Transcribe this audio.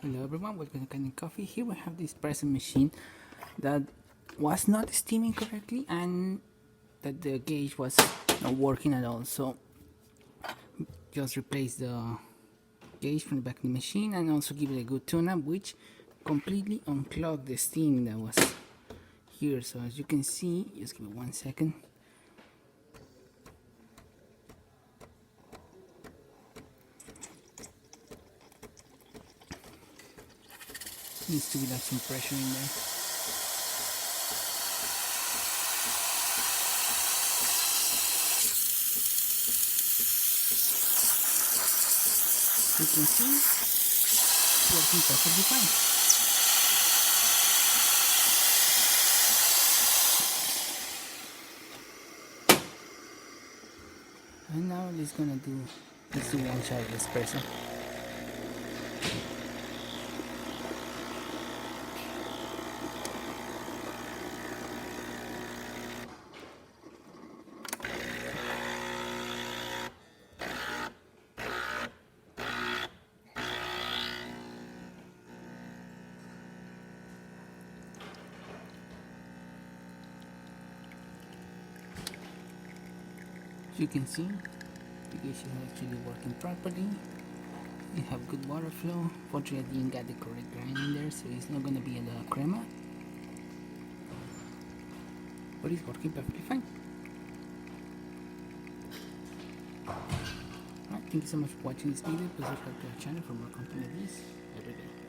Hello everyone, welcome to Canning Coffee. Here we have this pressing machine that was not steaming correctly and that the gauge was not working at all. So just replace the gauge from the back of the machine and also give it a good tune up, which completely unclogged the steam that was here. So as you can see, just give me 1 second. Needs to be like some pressure in there. You can see it's working perfectly fine. And now let's do one shot of espresso. As you can see, the gauge is actually working properly. You have good water flow. Fortunately, I didn't get the correct grind in there, so it's not going to be a crema. But it's working perfectly fine. Alright, thank you so much for watching this video. Please subscribe to our channel for more content like this every day.